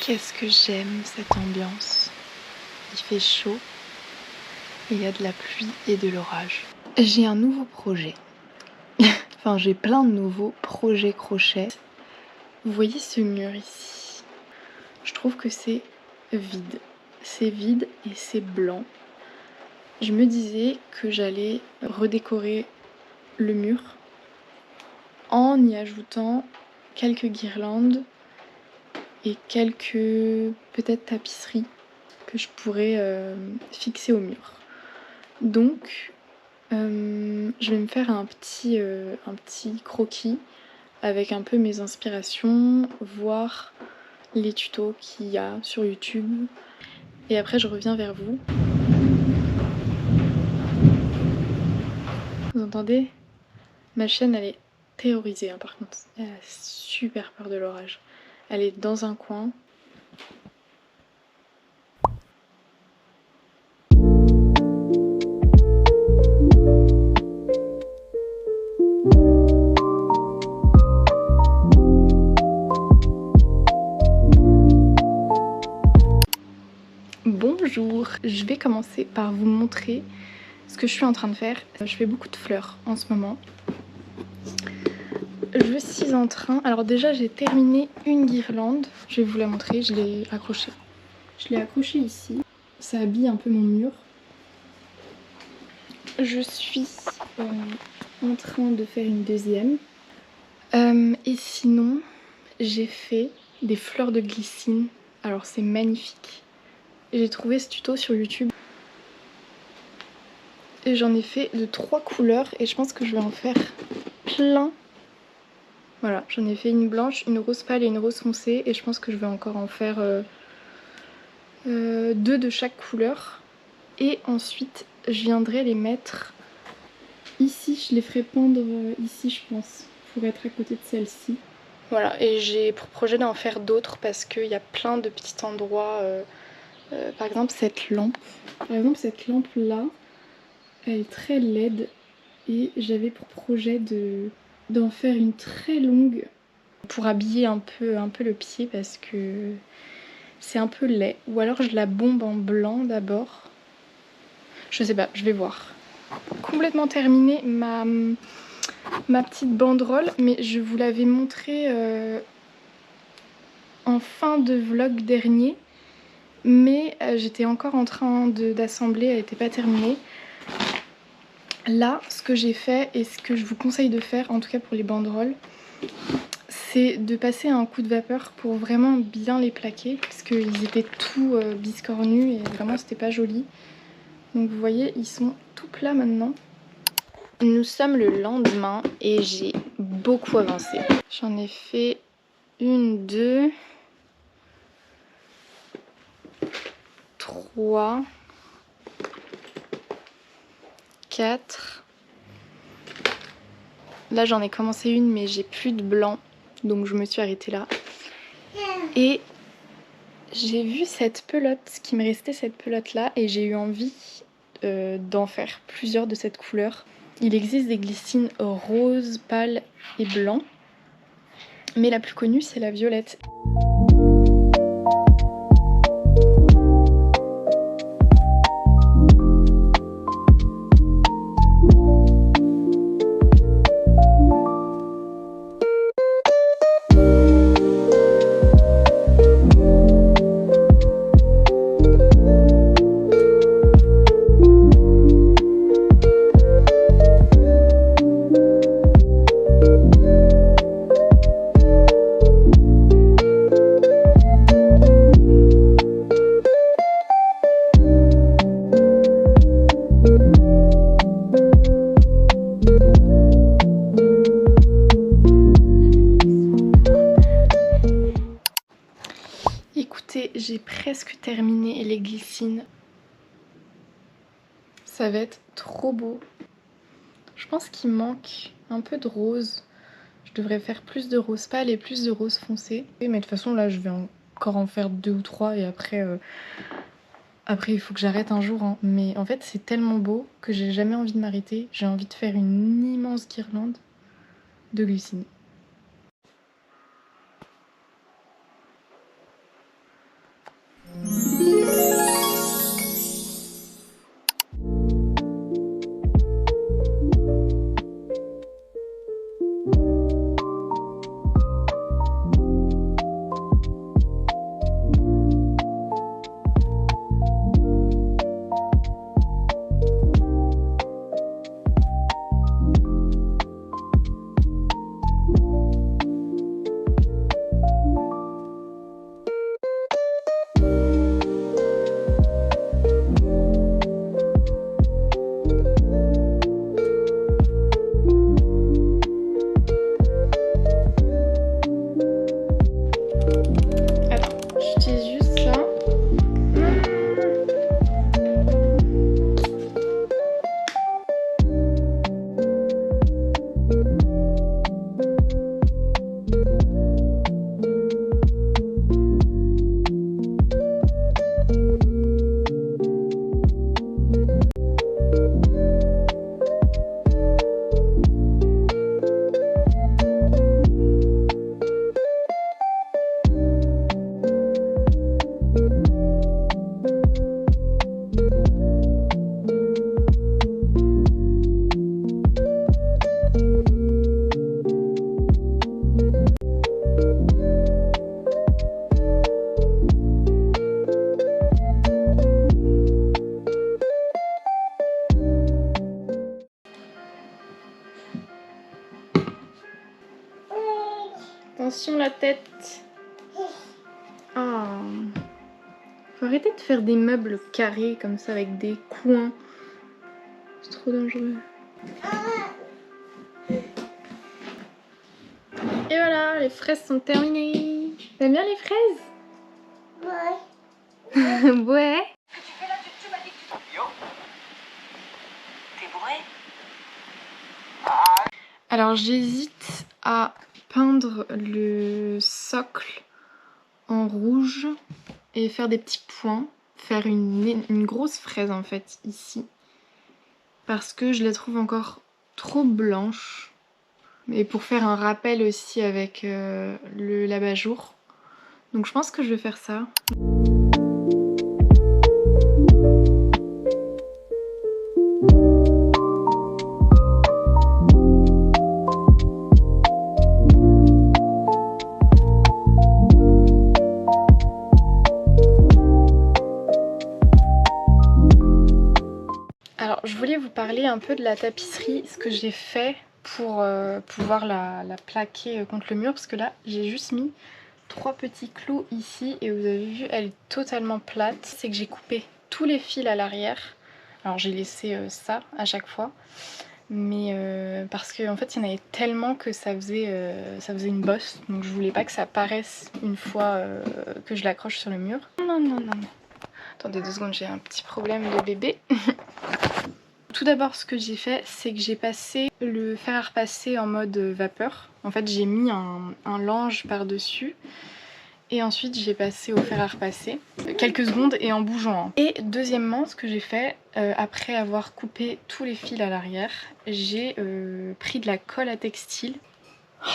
Qu'est-ce que j'aime cette ambiance. Il fait chaud et il y a de la pluie et de l'orage. J'ai un nouveau projet. Enfin, j'ai plein de nouveaux projets crochets. Vous voyez ce mur ici? Je trouve que c'est vide. C'est vide et c'est blanc. Je me disais que j'allais redécorer le mur en y ajoutant quelques guirlandes et quelques peut-être tapisseries que je pourrais fixer au mur. Donc je vais me faire un petit croquis avec un peu mes inspirations, voir les tutos qu'il y a sur YouTube et après je reviens vers vous. Vous entendez? Ma chienne elle est terrorisée hein, par contre, elle a super peur de l'orage. Elle est dans un coin. Bonjour, je vais commencer par vous montrer ce que je suis en train de faire. Je fais beaucoup de fleurs en ce moment. Je suis en train... Alors déjà j'ai terminé une guirlande, je vais vous la montrer, je l'ai accrochée. Je l'ai accrochée ici, ça habille un peu mon mur. Je suis en train de faire une deuxième. Et sinon, j'ai fait des fleurs de glycine. Alors c'est magnifique. J'ai trouvé ce tuto sur YouTube. Et j'en ai fait de 3 couleurs et je pense que je vais en faire plein. Voilà, j'en ai fait une blanche, une rose pâle et une rose foncée. Et je pense que je vais encore en faire 2 de chaque couleur. Et ensuite, je viendrai les mettre ici. Je les ferai pendre ici, je pense, pour être à côté de celle-ci. Voilà, et j'ai pour projet d'en faire d'autres parce qu'il y a plein de petits endroits. Par exemple, cette lampe. Par exemple, cette lampe-là, elle est très laide. Et j'avais pour projet d'en faire une très longue pour habiller un peu le pied parce que c'est un peu laid. Ou alors je la bombe en blanc d'abord. Je sais pas, je vais voir. Complètement terminée ma petite banderole, mais je vous l'avais montré en fin de vlog dernier. Mais j'étais encore en train d'assembler, elle n'était pas terminée. Là, ce que j'ai fait et ce que je vous conseille de faire, en tout cas pour les banderoles, c'est de passer un coup de vapeur pour vraiment bien les plaquer parce qu'ils étaient tout biscornus et vraiment c'était pas joli. Donc vous voyez, ils sont tout plats maintenant. Nous sommes le lendemain et j'ai beaucoup avancé. J'en ai fait 1, 2, 3, 4. Là j'en ai commencé une mais j'ai plus de blanc donc je me suis arrêtée là. Et j'ai vu cette pelote, qui me restait cette pelote là et j'ai eu envie d'en faire plusieurs de cette couleur. Il existe des glycines rose, pâle et blanc, mais la plus connue c'est la violette. Écoutez, j'ai presque terminé les glycines. Ça va être trop beau. Je pense qu'il manque un peu de rose. Je devrais faire plus de rose pâle et plus de rose foncé. Mais de toute façon là je vais encore en faire 2 ou 3 et après il faut que j'arrête un jour. Hein. Mais en fait c'est tellement beau que j'ai jamais envie de m'arrêter. J'ai envie de faire une immense guirlande de glycines. tête. Oh. Faut arrêter de faire des meubles carrés comme ça avec des coins. C'est trop dangereux. Et voilà, les fraises sont terminées. T'aimes bien les fraises? Ouais. Ouais. Alors j'hésite à peindre le socle en rouge et faire des petits points, faire une grosse fraise en fait ici, parce que je la trouve encore trop blanche, et pour faire un rappel aussi avec l'abat-jour. Donc je pense que je vais faire ça. Alors je voulais vous parler un peu de la tapisserie, ce que j'ai fait pour pouvoir la plaquer contre le mur, parce que là j'ai juste mis 3 petits clous ici et vous avez vu, elle est totalement plate. C'est que j'ai coupé tous les fils à l'arrière. Alors j'ai laissé ça à chaque fois, mais parce qu'en fait il y en avait tellement que ça faisait une bosse, donc je voulais pas que ça paraisse une fois que je l'accroche sur le mur. Non, non, non, non. Attendez 2 secondes, j'ai un petit problème de bébé. Tout d'abord, ce que j'ai fait, c'est que j'ai passé le fer à repasser en mode vapeur. En fait, j'ai mis un lange par-dessus. Et ensuite, j'ai passé au fer à repasser. Quelques secondes et en bougeant. Et deuxièmement, ce que j'ai fait, après avoir coupé tous les fils à l'arrière, j'ai pris de la colle à textile. Oh,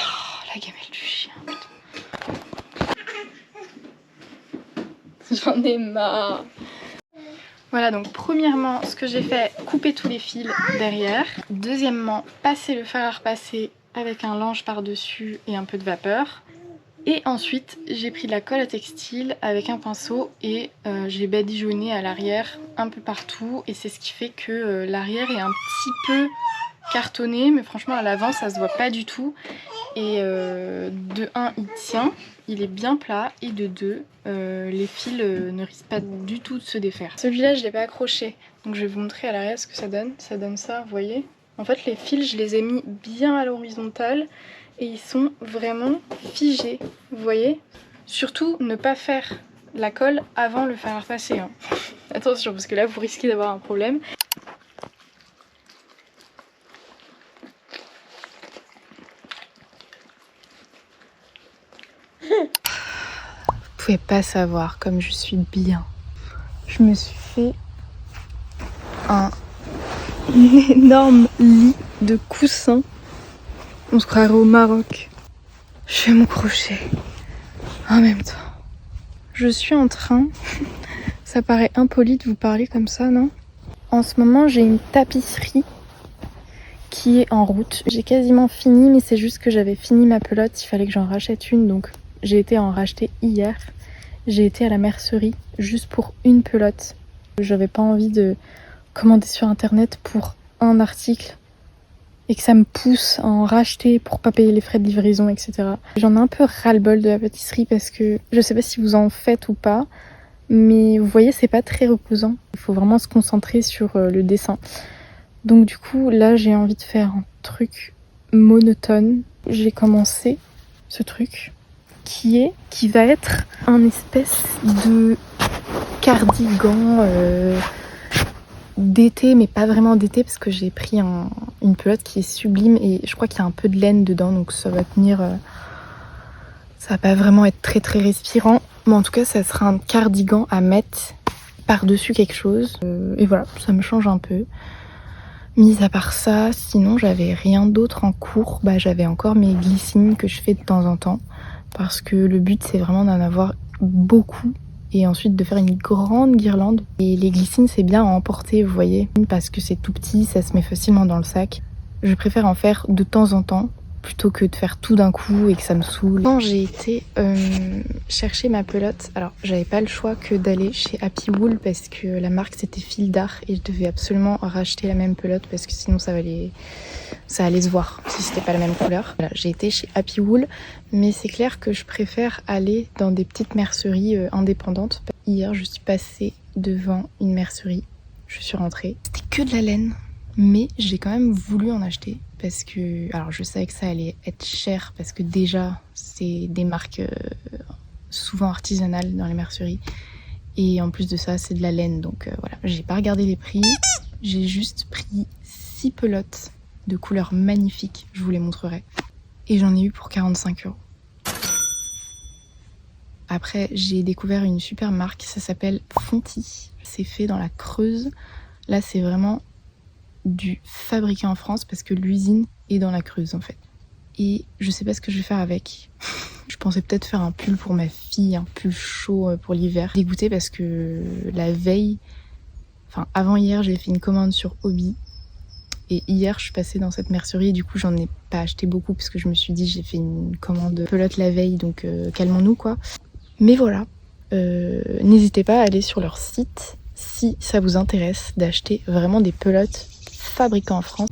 la gamelle du chien, putain. J'en ai marre. Voilà, donc premièrement, ce que j'ai fait, couper tous les fils derrière. Deuxièmement, passer le fer à repasser avec un lange par-dessus et un peu de vapeur. Et ensuite, j'ai pris de la colle à textile avec un pinceau et j'ai badigeonné à l'arrière un peu partout. Et c'est ce qui fait que l'arrière est un petit peu cartonné, mais franchement à l'avant ça se voit pas du tout. Et de 1, il tient, il est bien plat, et de 2, les fils ne risquent pas du tout de se défaire. Celui-là je l'ai pas accroché, donc je vais vous montrer à l'arrière ce que ça donne. Ça donne ça, vous voyez. En fait les fils je les ai mis bien à l'horizontale et ils sont vraiment figés, vous voyez. Surtout ne pas faire la colle avant le fer à repasser, hein. Attention parce que là vous risquez d'avoir un problème. Vous pouvez pas savoir comme je suis bien. Je me suis fait un énorme lit de coussins. On se croirait au Maroc. Je fais mon crochet en même temps. Je suis en train, ça paraît impoli de vous parler comme ça, non? En ce moment j'ai une tapisserie qui est en route. J'ai quasiment fini, mais c'est juste que j'avais fini ma pelote, il fallait que j'en rachète une, donc j'ai été en racheter hier. J'ai été à la mercerie juste pour une pelote. J'avais pas envie de commander sur internet pour un article et que ça me pousse à en racheter pour pas payer les frais de livraison, etc. J'en ai un peu ras-le-bol de la pâtisserie parce que je sais pas si vous en faites ou pas, mais vous voyez c'est pas très reposant. Il faut vraiment se concentrer sur le dessin. Donc du coup là j'ai envie de faire un truc monotone. J'ai commencé ce truc qui va être un espèce de cardigan d'été, mais pas vraiment d'été parce que j'ai pris une pelote qui est sublime et je crois qu'il y a un peu de laine dedans, donc ça va tenir, ça va pas vraiment être très très respirant, mais en tout cas ça sera un cardigan à mettre par-dessus quelque chose, et voilà, ça me change un peu. Mis à part ça, sinon j'avais rien d'autre en cours. J'avais encore mes glycines que je fais de temps en temps, parce que le but c'est vraiment d'en avoir beaucoup et ensuite de faire une grande guirlande. Et les glycines c'est bien à emporter, vous voyez, parce que c'est tout petit, ça se met facilement dans le sac. Je préfère en faire de temps en temps plutôt que de faire tout d'un coup et que ça me saoule. Quand j'ai été chercher ma pelote, alors j'avais pas le choix que d'aller chez Happy Wool parce que la marque c'était Fil d'Art et je devais absolument racheter la même pelote parce que sinon ça allait se voir si c'était pas la même couleur. Voilà, j'ai été chez Happy Wool, mais c'est clair que je préfère aller dans des petites merceries indépendantes. Hier, je suis passée devant une mercerie, je suis rentrée. C'était que de la laine, mais j'ai quand même voulu en acheter parce que, alors je savais que ça allait être cher parce que déjà c'est des marques souvent artisanales dans les merceries et en plus de ça c'est de la laine, donc voilà, j'ai pas regardé les prix, j'ai juste pris 6 pelotes de couleurs magnifiques, je vous les montrerai, et j'en ai eu pour 45 €. Après j'ai découvert une super marque, ça s'appelle Fonty, c'est fait dans la Creuse, là c'est vraiment du fabriqué en France parce que l'usine est dans la Creuse en fait. Et je sais pas ce que je vais faire avec. Je pensais peut-être faire un pull pour ma fille, un pull chaud pour l'hiver. Dégoûtée parce que la veille, enfin avant hier, j'ai fait une commande sur Hobby. Et hier, je suis passée dans cette mercerie et du coup, j'en ai pas acheté beaucoup parce que je me suis dit, j'ai fait une commande pelote la veille, donc calmons-nous quoi. Mais voilà, n'hésitez pas à aller sur leur site si ça vous intéresse d'acheter vraiment des pelotes fabriquées en France.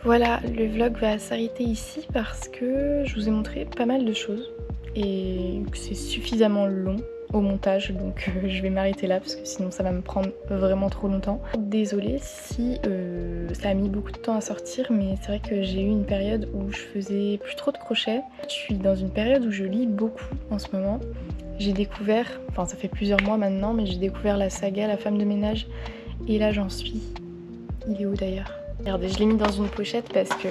Voilà, le vlog va s'arrêter ici parce que je vous ai montré pas mal de choses et que c'est suffisamment long au montage, donc je vais m'arrêter là parce que sinon ça va me prendre vraiment trop longtemps. Désolée si ça a mis beaucoup de temps à sortir, mais c'est vrai que j'ai eu une période où je faisais plus trop de crochets. Je suis dans une période où je lis beaucoup en ce moment. J'ai découvert, enfin ça fait plusieurs mois maintenant, mais j'ai découvert la saga La femme de ménage et là j'en suis. Il est où d'ailleurs ? Regardez, je l'ai mis dans une pochette parce que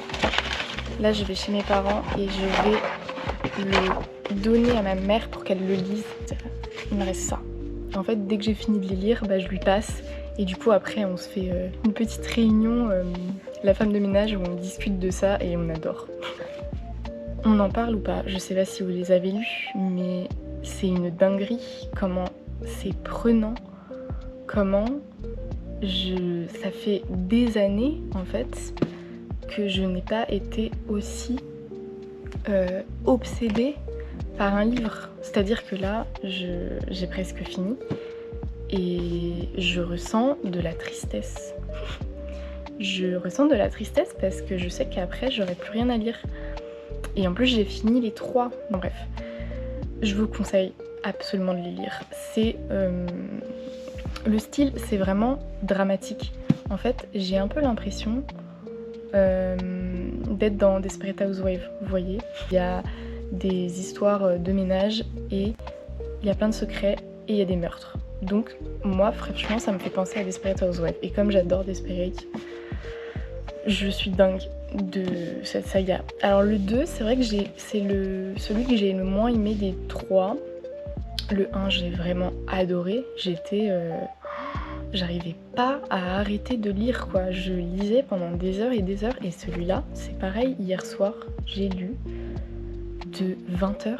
là je vais chez mes parents et je vais le donner à ma mère pour qu'elle le lise. Il me reste ça. Et en fait, dès que j'ai fini de les lire, je lui passe et du coup après on se fait une petite réunion, la femme de ménage, où on discute de ça et on adore. On en parle ou pas? Je sais pas si vous les avez lus, mais c'est une dinguerie comment c'est prenant, comment ça fait des années en fait que je n'ai pas été aussi obsédée par un livre. C'est-à-dire que là, j'ai presque fini et je ressens de la tristesse. Je ressens de la tristesse parce que je sais qu'après, j'aurai plus rien à lire. Et en plus, j'ai fini les 3. Bon, bref, je vous conseille absolument de les lire. C'est... le style, c'est vraiment dramatique. En fait, j'ai un peu l'impression d'être dans Desperate Housewives, vous voyez. Il y a des histoires de ménage et il y a plein de secrets et il y a des meurtres. Donc moi, franchement, ça me fait penser à Desperate Housewives. Et comme j'adore Desperate, je suis dingue de cette saga. Alors le 2, c'est vrai que c'est celui que j'ai le moins aimé des 3. Le 1, j'ai vraiment adoré. J'arrivais pas à arrêter de lire quoi. Je lisais pendant des heures et celui-là, c'est pareil, hier soir, j'ai lu de 20h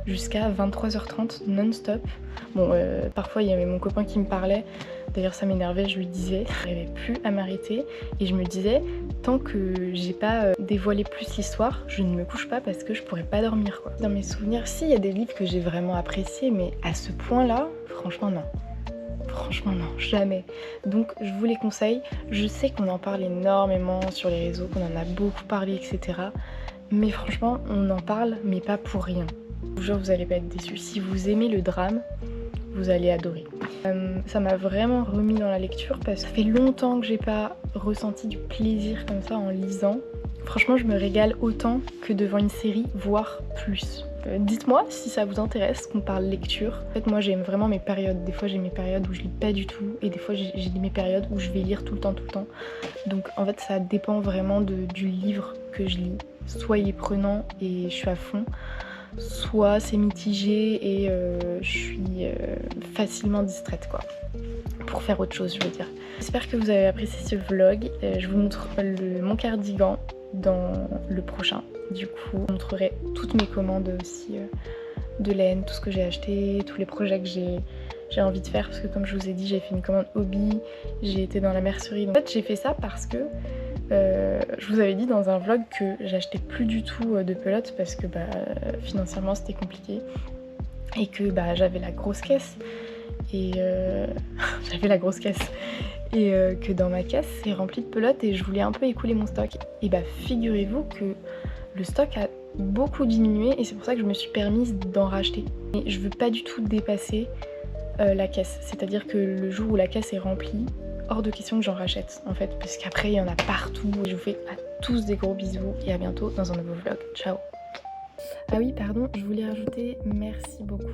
jusqu'à 23h30 non-stop. Bon, parfois il y avait mon copain qui me parlait, d'ailleurs ça m'énervait, je lui disais, j'arrivais plus à m'arrêter et je me disais, tant que j'ai pas dévoilé plus l'histoire, je ne me couche pas parce que je pourrais pas dormir quoi. Dans mes souvenirs, si, il y a des livres que j'ai vraiment appréciés, mais à ce point-là, franchement non. Franchement non, jamais. Donc je vous les conseille. Je sais qu'on en parle énormément sur les réseaux, qu'on en a beaucoup parlé, etc. Mais franchement, on en parle, mais pas pour rien. Je vous jure, vous allez pas être déçus. Si vous aimez le drame, vous allez adorer. Ça m'a vraiment remis dans la lecture parce que ça fait longtemps que j'ai pas ressenti du plaisir comme ça en lisant. Franchement, je me régale autant que devant une série, voire plus. Dites-moi si ça vous intéresse qu'on parle lecture. En fait, moi j'aime vraiment mes périodes. Des fois j'ai mes périodes où je lis pas du tout et des fois j'ai mes périodes où je vais lire tout le temps. Donc en fait ça dépend vraiment du livre que je lis. Soit il est prenant et je suis à fond, soit c'est mitigé et je suis facilement distraite quoi, pour faire autre chose je veux dire. J'espère que vous avez apprécié ce vlog, je vous montre mon cardigan dans le prochain. Du coup, je vous montrerai toutes mes commandes aussi de laine, tout ce que j'ai acheté, tous les projets que j'ai envie de faire parce que comme je vous ai dit, j'ai fait une commande hobby, j'ai été dans la mercerie. Donc, en fait, j'ai fait ça parce que je vous avais dit dans un vlog que j'achetais plus du tout de pelotes parce que financièrement c'était compliqué et que j'avais la grosse caisse et j'avais la grosse caisse et que dans ma caisse c'est rempli de pelotes et je voulais un peu écouler mon stock. Et figurez-vous que le stock a beaucoup diminué et c'est pour ça que je me suis permise d'en racheter. Et je veux pas du tout dépasser la caisse, c'est-à-dire que le jour où la caisse est remplie, hors de question que j'en rachète en fait, parce qu'après il y en a partout. Je vous fais à tous des gros bisous et à bientôt dans un nouveau vlog. Ciao. Ah oui, pardon, je voulais rajouter merci beaucoup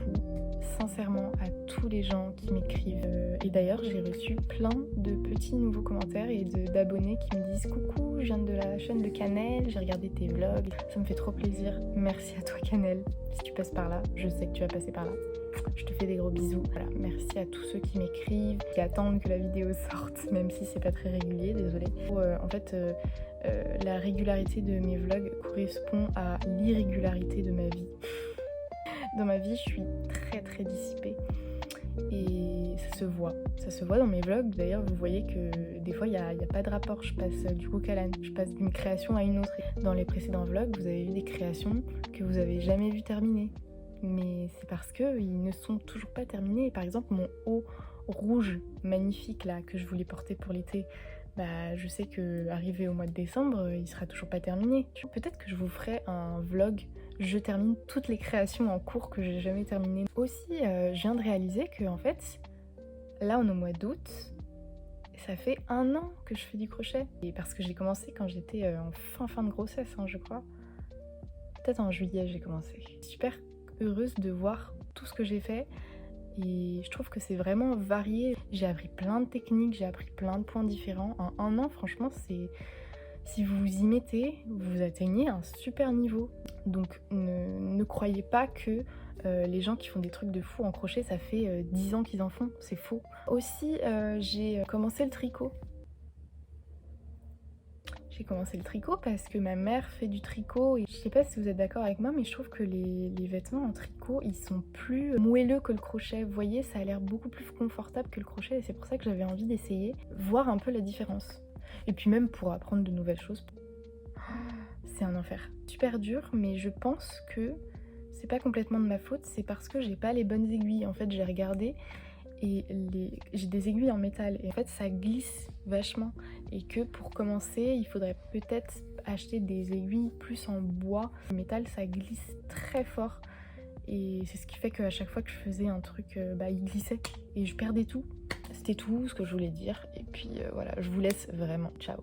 sincèrement à tous les gens qui m'écrivent. Et d'ailleurs, j'ai reçu plein de petits nouveaux commentaires et d'abonnés qui me disent coucou, je viens de la chaîne de Cannelle, j'ai regardé tes vlogs, ça me fait trop plaisir. Merci à toi Cannelle, si tu passes par là, je sais que tu vas passer par là. Je te fais des gros bisous. Voilà, merci à tous ceux qui m'écrivent, qui attendent que la vidéo sorte, même si c'est pas très régulier, désolée. En fait, la régularité de mes vlogs correspond à l'irrégularité de ma vie. Dans ma vie, je suis très dissipée et ça se voit dans mes vlogs. D'ailleurs, vous voyez que des fois, il n'y a pas de rapport. Je passe du coq à l'âne, je passe d'une création à une autre. Dans les précédents vlogs, vous avez vu des créations que vous avez jamais vu terminer. Mais c'est parce qu'ils ne sont toujours pas terminés. Par exemple, mon haut rouge magnifique là que je voulais porter pour l'été, je sais que arrivé au mois de décembre, il sera toujours pas terminé. Peut-être que je vous ferai un vlog, je termine toutes les créations en cours que j'ai jamais terminées. Aussi, je viens de réaliser que en fait, là on est au mois d'août, ça fait 1 an que je fais du crochet. Et parce que j'ai commencé quand j'étais en fin de grossesse, je crois. Peut-être en juillet j'ai commencé. Super heureuse de voir tout ce que j'ai fait et je trouve que c'est vraiment varié. J'ai appris plein de techniques, j'ai appris plein de points différents. En 1 an, franchement, si vous vous y mettez, vous atteignez un super niveau. Donc ne croyez pas que les gens qui font des trucs de fou en crochet, ça fait 10 ans qu'ils en font, c'est faux. Aussi, j'ai commencé le tricot. J'ai commencé le tricot parce que ma mère fait du tricot et je sais pas si vous êtes d'accord avec moi, mais je trouve que les vêtements en tricot ils sont plus moelleux que le crochet. Vous voyez, ça a l'air beaucoup plus confortable que le crochet et c'est pour ça que j'avais envie d'essayer, voir un peu la différence. Et puis même pour apprendre de nouvelles choses. C'est un enfer. Super dur, mais je pense que c'est pas complètement de ma faute, c'est parce que j'ai pas les bonnes aiguilles. En fait, j'ai regardé et j'ai des aiguilles en métal et en fait ça glisse vachement et que pour commencer il faudrait peut-être acheter des aiguilles plus en bois. Le métal ça glisse très fort et c'est ce qui fait qu'à chaque fois que je faisais un truc il glissait et je perdais tout. C'était tout ce que je voulais dire et puis voilà, je vous laisse vraiment, ciao.